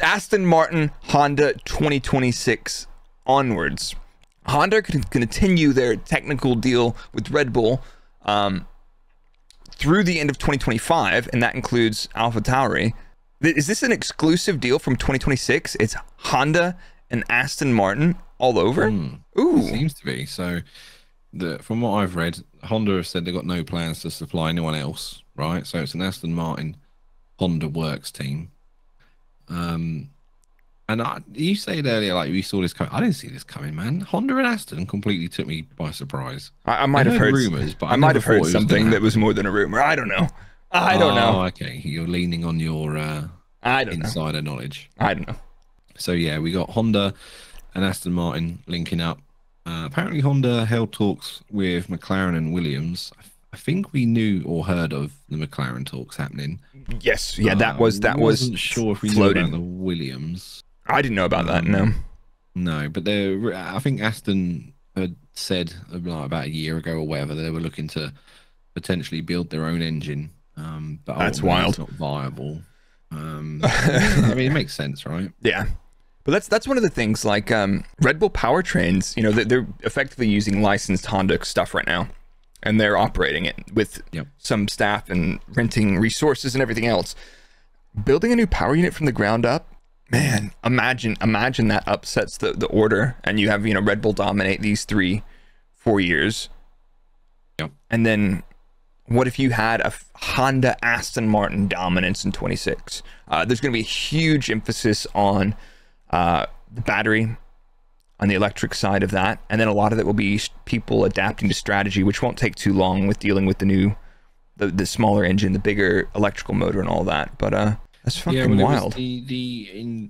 Aston Martin, Honda 2026 onwards. Honda can continue their technical deal with Red Bull through the end of 2025, and that includes AlphaTauri. Is this an exclusive deal from 2026? It's Honda and Aston Martin all over? Ooh. Seems to be. So from what I've read, Honda have said they've got no plans to supply anyone else, right? So it's an Aston Martin Honda Works team. And you said earlier, like, we saw this coming. I didn't see this coming, man. Honda and Aston completely took me by surprise. I might have heard rumors, but I might have heard something that was more than a rumor. I don't know. I don't know. Okay, you're leaning on your insider knowledge. I don't know. So yeah, we got Honda and Aston Martin linking up. Apparently, Honda held talks with McLaren and Williams. I think we knew or heard of the McLaren talks happening. Yes, yeah, that was wasn't sure if we knew about the Williams. I didn't know about that. No, but I think Aston had said about a year ago or whatever they were looking to potentially build their own engine. But that's wild. It's not viable. I mean, it makes sense, right? Yeah. But that's one of the things, like Red Bull powertrains, you know, they're effectively using licensed Honda stuff right now, and they're operating it with some staff and renting resources and everything else. Building a new power unit from the ground up, man, imagine that upsets the order, and you have, you know, Red Bull dominate these 3-4 years. Yep. And then what if you had a Honda Aston Martin dominance in 26? There's going to be a huge emphasis on the battery, on the electric side of that, and then a lot of it will be people adapting to strategy, which won't take too long with dealing with the smaller engine, the bigger electrical motor and all that. But that's fucking wild. The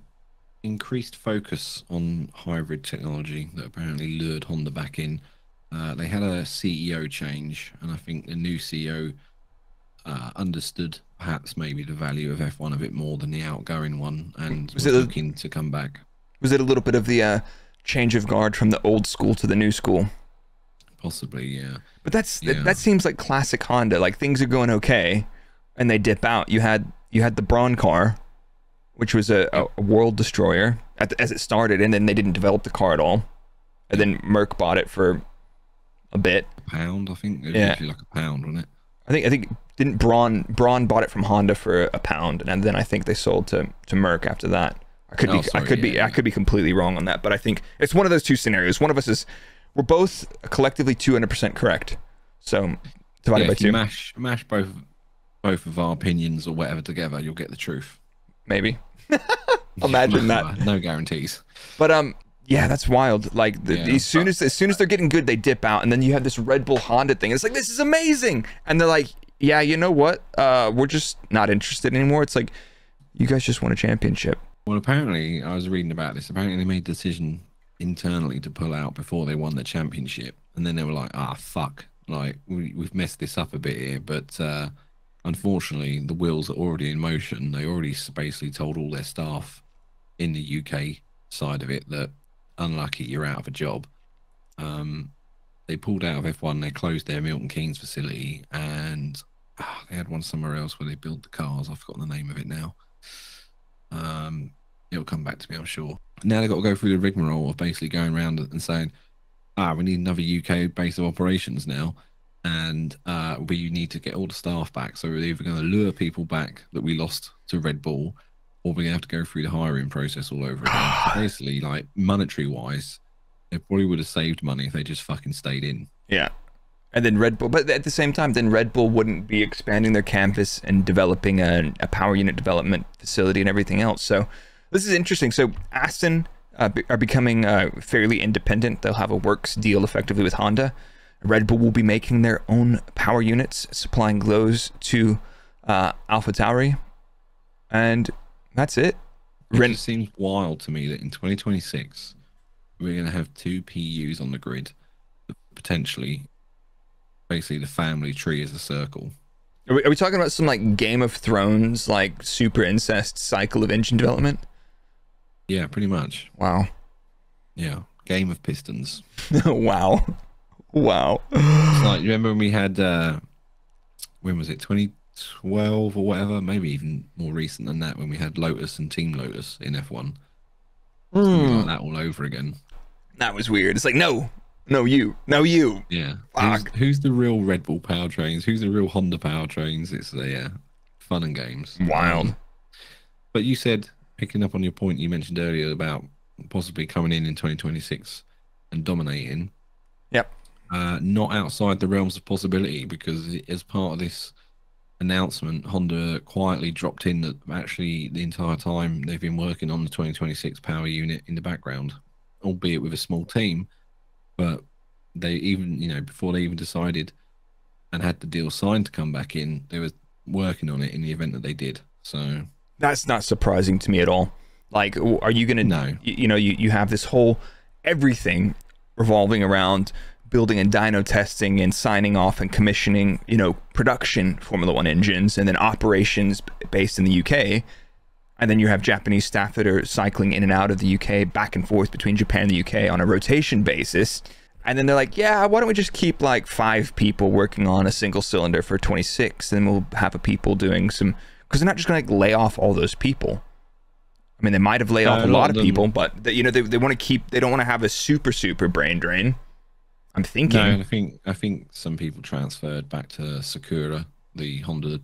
increased focus on hybrid technology that apparently lured Honda back in. They had a CEO change, and I think the new CEO understood perhaps maybe the value of F1 a bit more than the outgoing one, and was looking to come back. Was it a little bit of the change of guard from the old school to the new school? Possibly, yeah. But that seems like classic Honda. Like, things are going okay, and they dip out. You had the Braun car, which was a world destroyer as it started, and then they didn't develop the car at all. And then Merc bought it for a bit. £1, I think. It was usually like £1, wasn't it? I think didn't Braun bought it from Honda for £1, and then I think they sold to Merc after that. I could be completely wrong on that, but I think it's one of those two scenarios. One of us we're both collectively 200% correct. So divided by 2. Mash both of our opinions or whatever together, you'll get the truth. Maybe. Imagine that. No guarantees. But yeah, that's wild. Like as soon as they're getting good, they dip out, and then you have this Red Bull Honda thing. It's like, this is amazing, and they're like, yeah, you know what? We're just not interested anymore. It's like, you guys just won a championship. Well, apparently, I was reading about this. Apparently, they made a decision internally to pull out before they won the championship, and then they were like, fuck, like we've messed this up a bit here. But unfortunately, the wheels are already in motion. They already basically told all their staff in the UK side of it that, unlucky, you're out of a job. They pulled out of F1. They closed their Milton Keynes facility, and they had one somewhere else where they built the cars. I've forgotten the name of it now. It'll come back to me, I'm sure. Now they've got to go through the rigmarole of basically going around and saying, we need another UK base of operations now, and we need to get all the staff back. So we're either going to lure people back that we lost to Red Bull, or we're going to have to go through the hiring process all over again. So basically, like, monetary wise, they probably would have saved money if they just fucking stayed in. Yeah. And then Red Bull, but at the same time, then Red Bull wouldn't be expanding their campus and developing a power unit development facility and everything else. So this is interesting. So Aston are becoming fairly independent. They'll have a works deal effectively with Honda. Red Bull will be making their own power units, supplying those to AlphaTauri, and that's it. It just seems wild to me that in 2026 we're going to have 2 PUs on the grid, potentially. Basically, the family tree is a circle. Are we talking about some like Game of Thrones, like super incest cycle of engine development? Yeah, pretty much. Wow. Yeah, Game of Pistons. Wow. Wow. It's like, you remember when we had, when was it, 2012 or whatever, maybe even more recent than that, when we had Lotus and Team Lotus in F1. It's gonna be like that all over again. That was weird. It's like, no, no, you, no, you. Yeah. Fuck. Who's the real Red Bull powertrains? Who's the real Honda powertrains? It's yeah, fun and games. Wild. But you said, picking up on your point you mentioned earlier about possibly coming in 2026 and dominating. Yep. Not outside the realms of possibility, because as part of this announcement, Honda quietly dropped in that actually the entire time they've been working on the 2026 power unit in the background, albeit with a small team. But they even, before they even decided and had the deal signed to come back in, they were working on it in the event that they did. So that's not surprising to me at all. Like, are you gonna? No. You have this whole everything revolving around building and dyno testing and signing off and commissioning, production Formula One engines, and then operations based in the UK. And then you have Japanese staff that are cycling in and out of the UK, back and forth between Japan and the UK on a rotation basis. And then they're like, yeah, why don't we just keep like 5 people working on a single cylinder for 26, and then we'll have a people doing some, because they're not just going to lay off all those people. I mean, they might have laid off a lot of people, but they want to keep, they don't want to have a super brain drain. I'm thinking. No, I think some people transferred back to Sakura, the Honda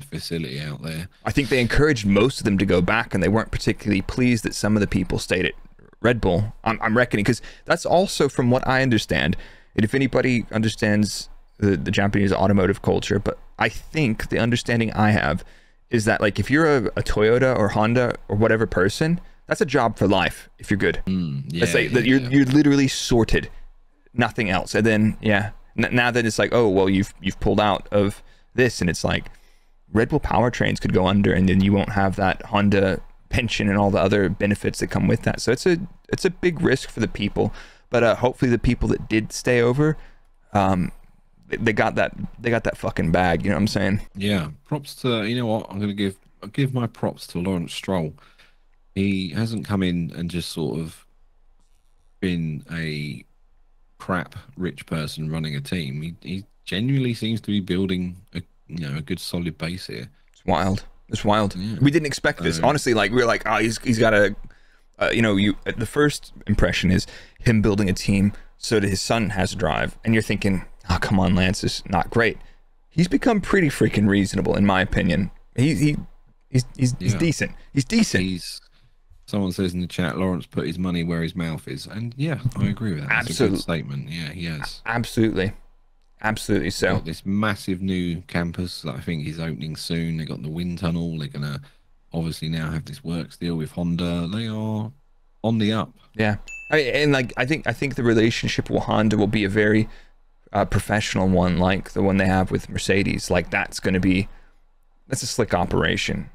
facility out there. I think they encouraged most of them to go back, and they weren't particularly pleased that some of the people stayed at Red Bull. I'm reckoning, because that's also, from what I understand, and if anybody understands the Japanese automotive culture, but I think the understanding I have is that, like, if you're a Toyota or Honda or whatever person, that's a job for life if you're good. You're literally sorted. Nothing else. And then now that it's like, oh well, you've pulled out of this, and it's like Red Bull powertrains could go under, and then you won't have that Honda pension and all the other benefits that come with that. So it's a big risk for the people, but hopefully the people that did stay over, they got that fucking bag, you know what I'm saying? Yeah, props to, what, I'll give my props to Lawrence Stroll. He hasn't come in and just sort of been a crap rich person running a team. He genuinely seems to be building a good solid base here. It's wild. Yeah. We didn't expect this, honestly. Like, we were like, oh, he's got a the first impression is him building a team so that his son has a drive, and you're thinking, oh, come on, Lance is not great. He's become pretty freaking reasonable, in my opinion. He's decent. He's decent. Someone says in the chat, Lawrence put his money where his mouth is. And yeah, I agree with that. That's a good statement. Yeah, he has. Absolutely. So got this massive new campus that I think is opening soon. They got the wind tunnel. They're going to obviously now have this works deal with Honda. They are on the up. Yeah. I think the relationship with Honda will be a very professional one, like the one they have with Mercedes. Like, that's a slick operation.